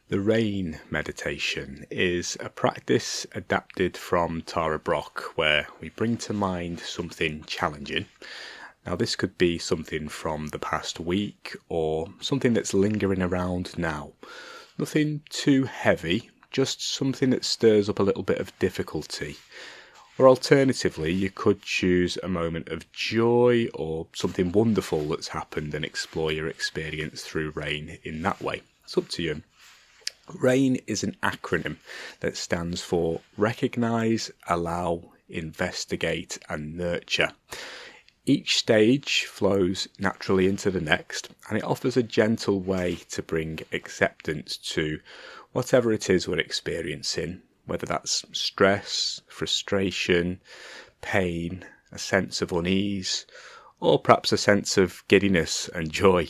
The rain meditation is a practice adapted from Tara Brach where we bring to mind something challenging. Now this could be something from the past week or something that's lingering around now. Nothing too heavy, just something that stirs up a little bit of difficulty. Or alternatively, you could choose a moment of joy or something wonderful that's happened and explore your experience through rain in that way. It's up to you. RAIN is an acronym that stands for Recognise, Allow, Investigate and Nurture. Each stage flows naturally into the next, and it offers a gentle way to bring acceptance to whatever it is we're experiencing, whether that's stress, frustration, pain, a sense of unease, or perhaps a sense of giddiness and joy.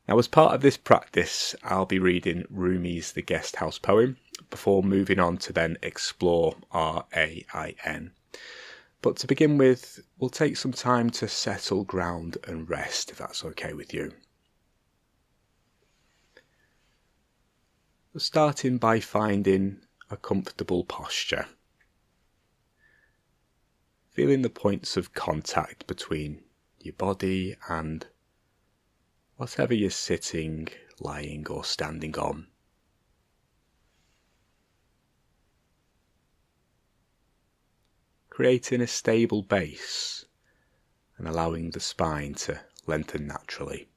Now, as part of this practice, I'll be reading Rumi's The Guest House poem before moving on to then explore RAIN. But to begin with, we'll take some time to settle, ground and rest, if that's okay with you. Starting by finding a comfortable posture. Feeling the points of contact between your body and whatever you're sitting, lying or standing on. Creating a stable base and allowing the spine to lengthen naturally.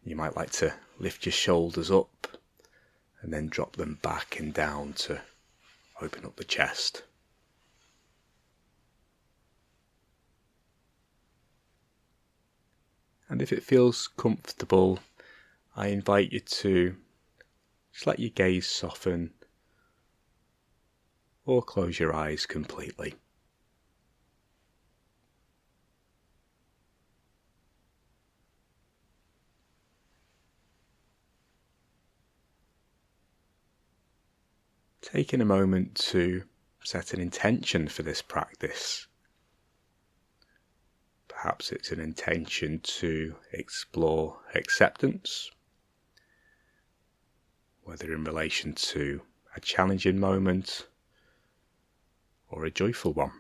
You might like to lift your shoulders up and then drop them back and down to open up the chest. And if it feels comfortable, I invite you to just let your gaze soften or close your eyes completely. Taking a moment to set an intention for this practice. Perhaps it's an intention to explore acceptance, whether in relation to a challenging moment or a joyful one.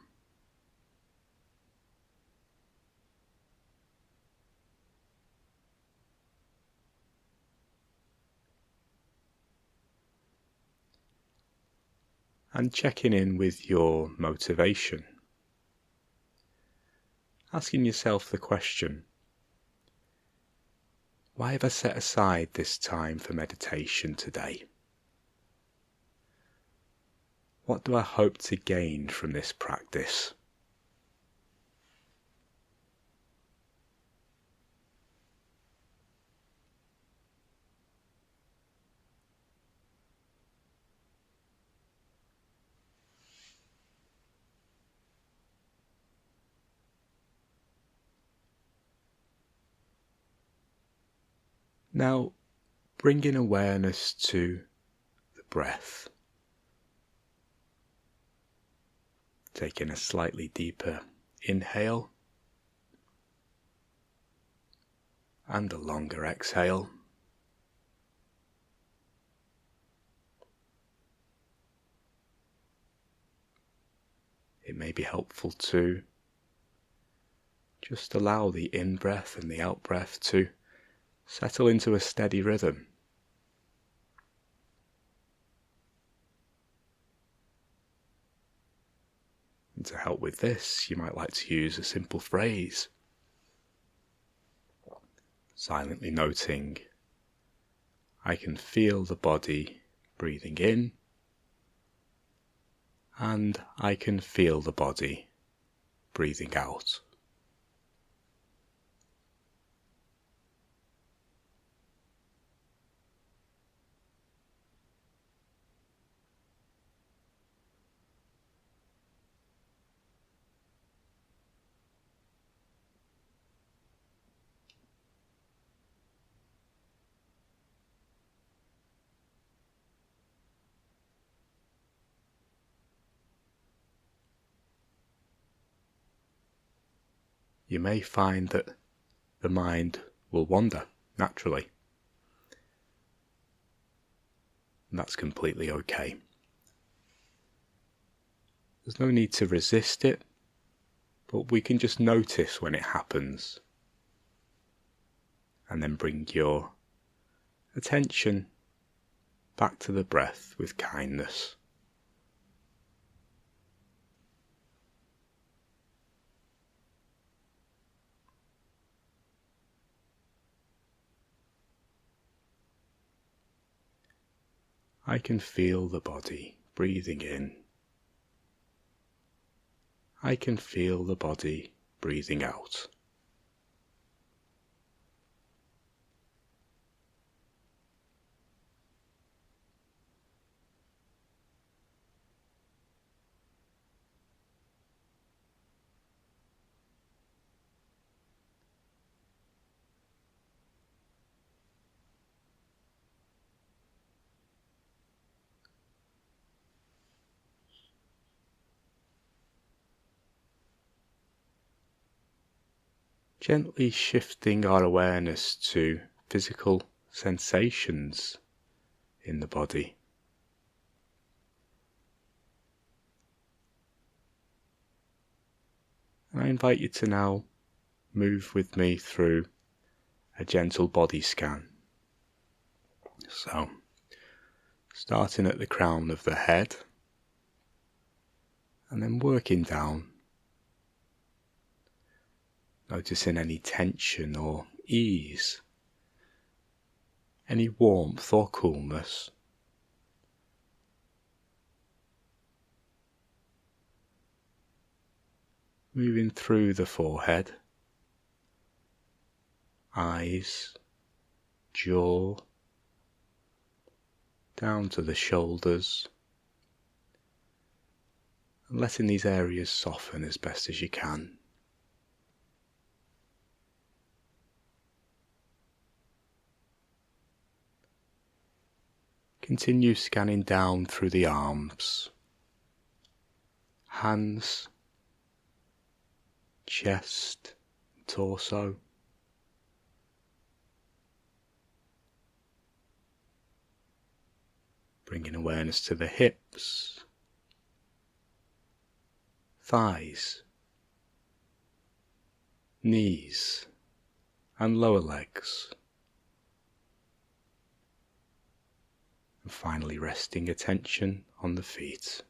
And checking in with your motivation. Asking yourself the question, why have I set aside this time for meditation today? What do I hope to gain from this practice? Now, bringing awareness to the breath. Taking a slightly deeper inhale and a longer exhale. It may be helpful to just allow the in-breath and the out-breath to settle into a steady rhythm. And to help with this, you might like to use a simple phrase. Silently noting, I can feel the body breathing in, and I can feel the body breathing out. You may find that the mind will wander naturally. and that's completely okay. There's no need to resist it, but we can just notice when it happens, and then bring your attention back to the breath with kindness. I can feel the body breathing in. I can feel the body breathing out. Gently shifting our awareness to physical sensations in the body. I invite you to now move with me through a gentle body scan. So, starting at the crown of the head, and then working down, noticing any tension or ease, any warmth or coolness. Moving through the forehead, eyes, jaw, down to the shoulders, and letting these areas soften as best as you can. Continue scanning down through the arms, hands, chest, torso. Bringing awareness to the hips, thighs, knees, and lower legs. And finally resting attention on the feet.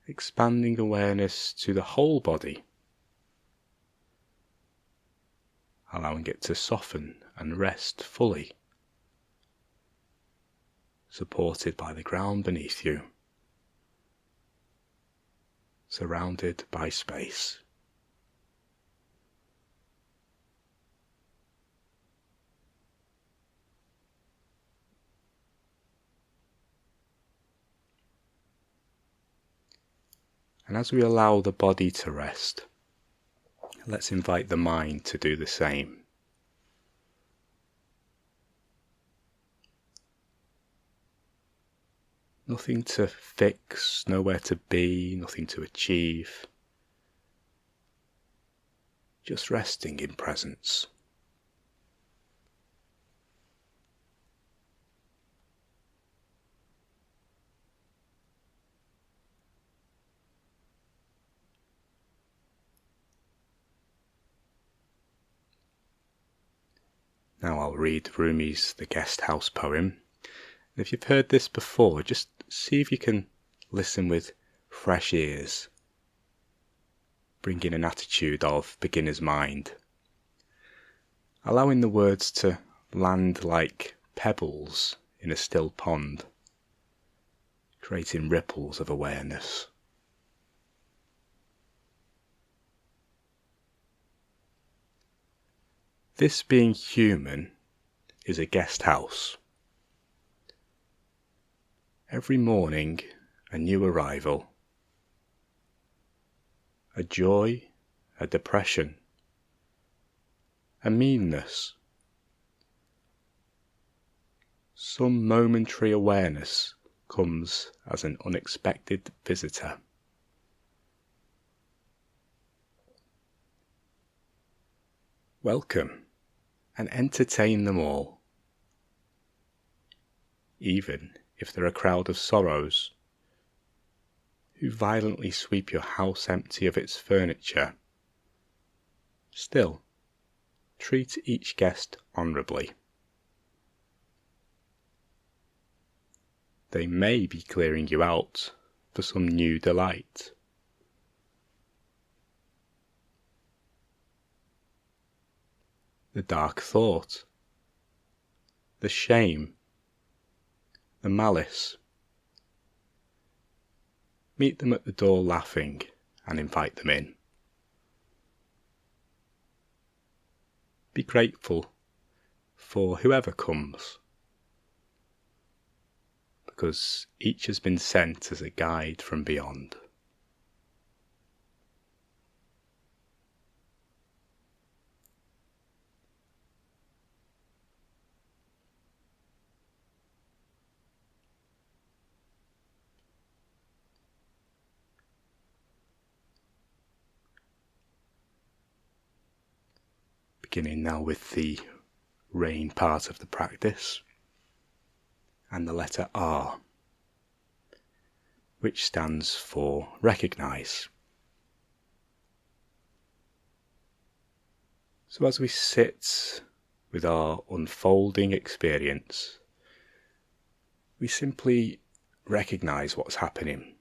Expanding awareness to the whole body, allowing it to soften and rest fully, supported by the ground beneath you, surrounded by space. And as we allow the body to rest, let's invite the mind to do the same. Nothing to fix, nowhere to be, nothing to achieve. Just resting in presence. Now I'll read Rumi's The Guest House poem. If you've heard this before, just see if you can listen with fresh ears, bringing an attitude of beginner's mind, allowing the words to land like pebbles in a still pond, creating ripples of awareness. This being human is a guest house. Every morning, a new arrival. A joy, a depression, a meanness. Some momentary awareness comes as an unexpected visitor. welcome and entertain them all, even if they're a crowd of sorrows who violently sweep your house empty of its furniture. Still, treat each guest honourably. They may be clearing you out for some new delight. The dark thought, the shame, the malice. Meet them at the door laughing and invite them in. Be grateful for whoever comes, because each has been sent as a guide from beyond. Beginning now with the rain part of the practice and the letter R, which stands for recognize. So as we sit with our unfolding experience, we simply recognize what's happening.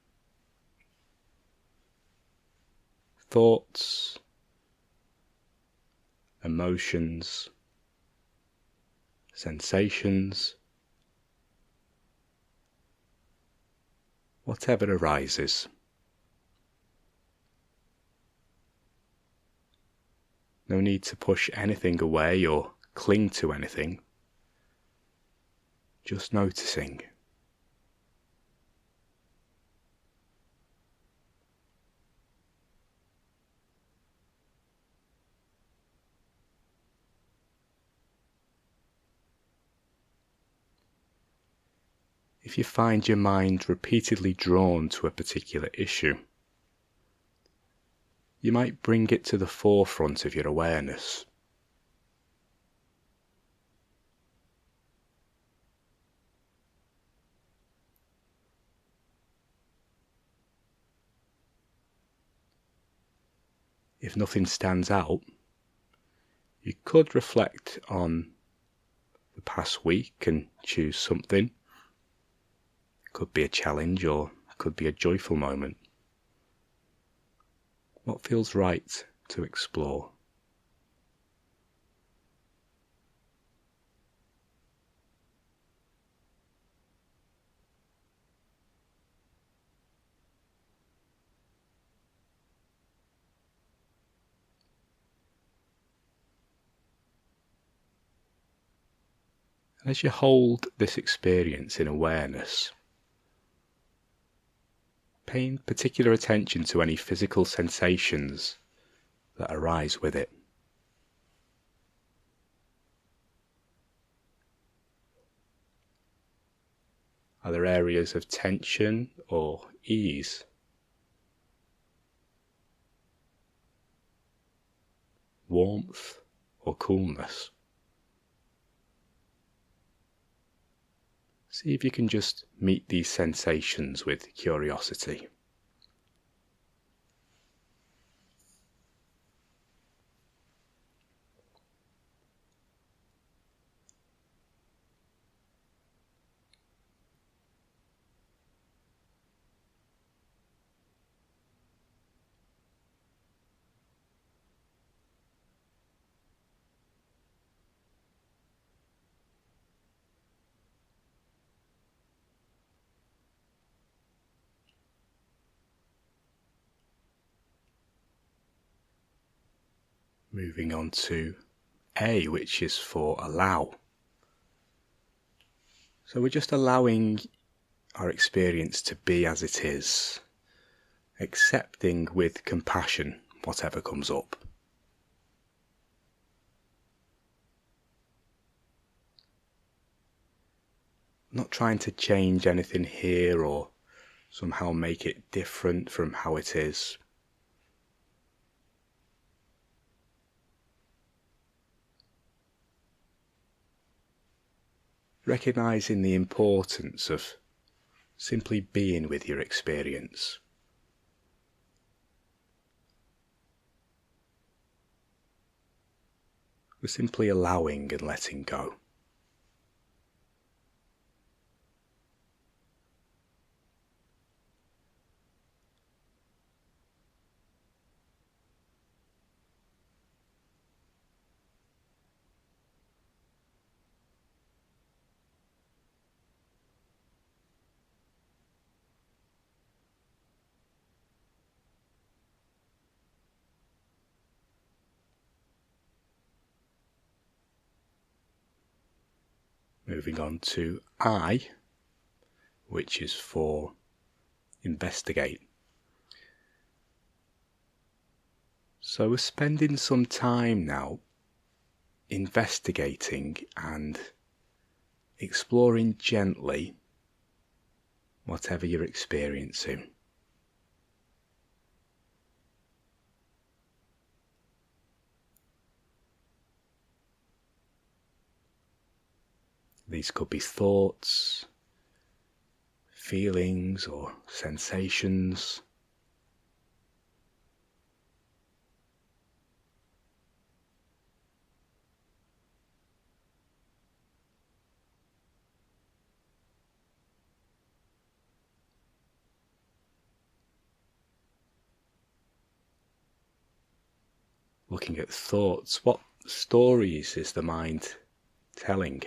Thoughts, emotions, sensations, whatever arises. No need to push anything away or cling to anything. Just noticing. If you find your mind repeatedly drawn to a particular issue, you might bring it to the forefront of your awareness. If nothing stands out, you could reflect on the past week and choose something. Could be a challenge or could be a joyful moment. What feels right to explore? And as you hold this experience in awareness, paying particular attention to any physical sensations that arise with it. Are there areas of tension or ease? Warmth or coolness? See if you can just meet these sensations with curiosity. Moving on to A, which is for allow. So we're just allowing our experience to be as it is, accepting with compassion whatever comes up. Not trying to change anything here or somehow make it different from how it is. recognizing the importance of simply being with your experience. We're simply allowing and letting go. Moving on to I, which is for investigate. So we're spending some time now investigating and exploring gently whatever you're experiencing. These could be thoughts, feelings, or sensations. Looking at thoughts, what stories is the mind telling?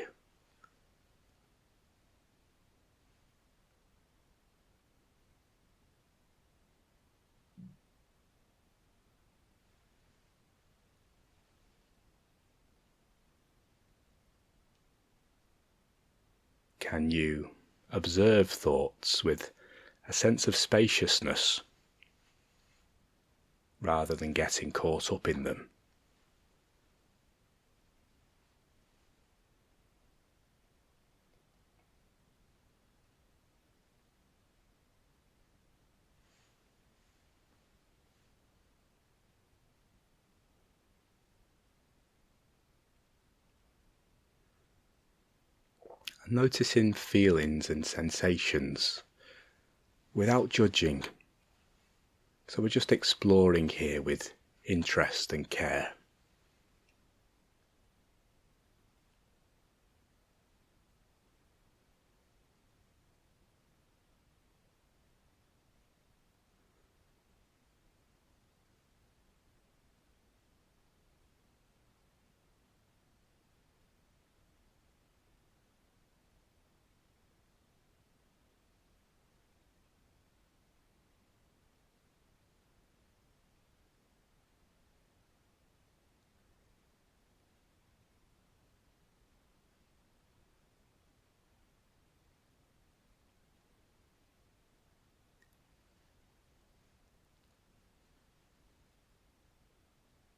Can you observe thoughts with a sense of spaciousness rather than getting caught up in them? Noticing feelings and sensations without judging. So we're just exploring here with interest and care.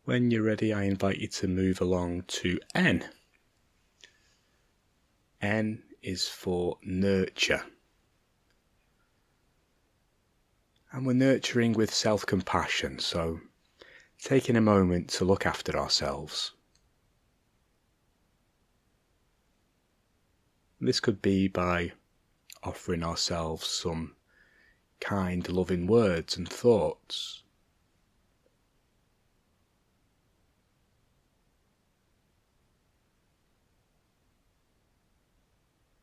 When you're ready, I invite you to move along to N. N is for nurture. And we're nurturing with self-compassion, so taking a moment to look after ourselves. This could be by offering ourselves some kind, loving words and thoughts.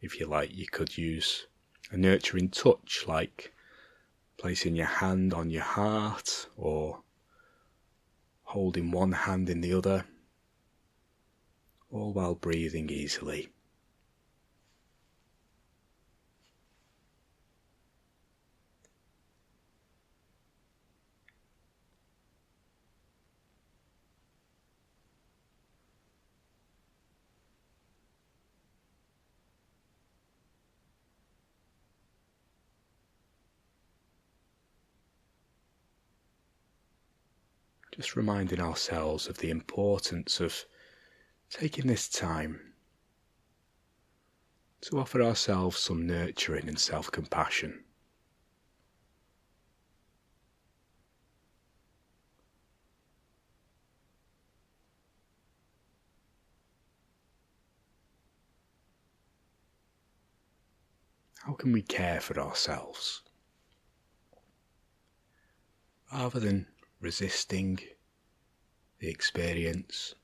If you like, you could use a nurturing touch, like placing your hand on your heart or holding one hand in the other, all while breathing easily. Just reminding ourselves of the importance of taking this time to offer ourselves some nurturing and self-compassion. How can we care for ourselves? Rather than resisting the experience,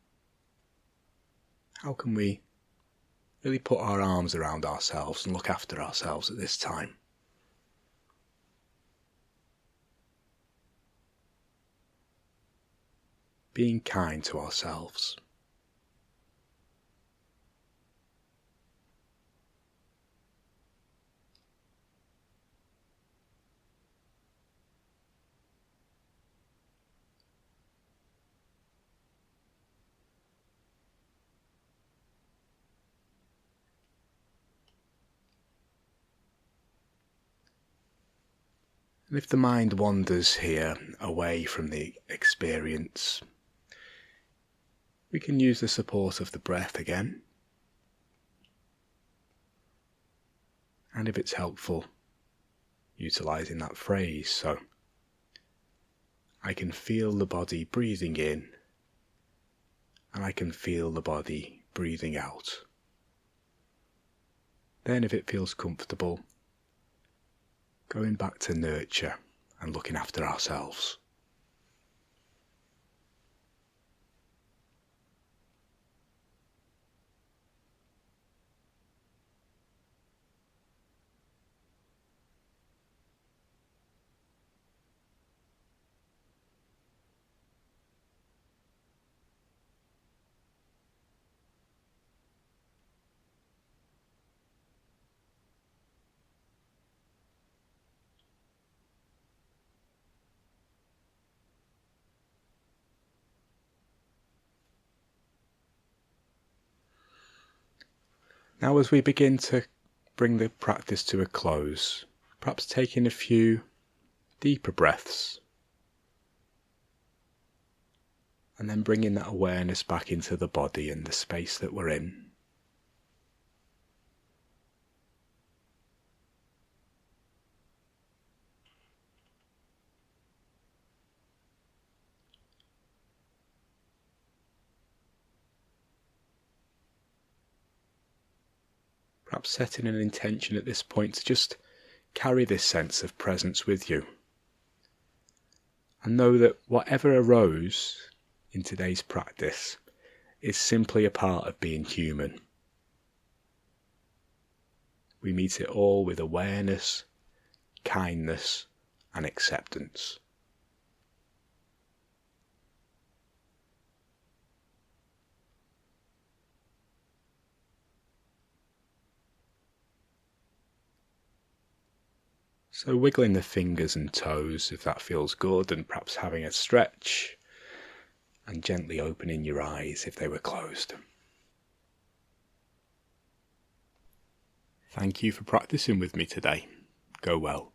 how can we really put our arms around ourselves and look after ourselves at this time? Being kind to ourselves. And if the mind wanders here away from the experience, we can use the support of the breath again. And if it's helpful, utilising that phrase. So, I can feel the body breathing in, and I can feel the body breathing out. Then if it feels comfortable, going back to nurture and looking after ourselves. Now as we begin to bring the practice to a close, perhaps taking a few deeper breaths and then bringing that awareness back into the body and the space that we're in. Perhaps setting an intention at this point to just carry this sense of presence with you. And know that whatever arose in today's practice is simply a part of being human. We meet it all with awareness, kindness, and acceptance. So wiggling the fingers and toes if that feels good, and perhaps having a stretch, and gently opening your eyes if they were closed. Thank you for practicing with me today. Go well.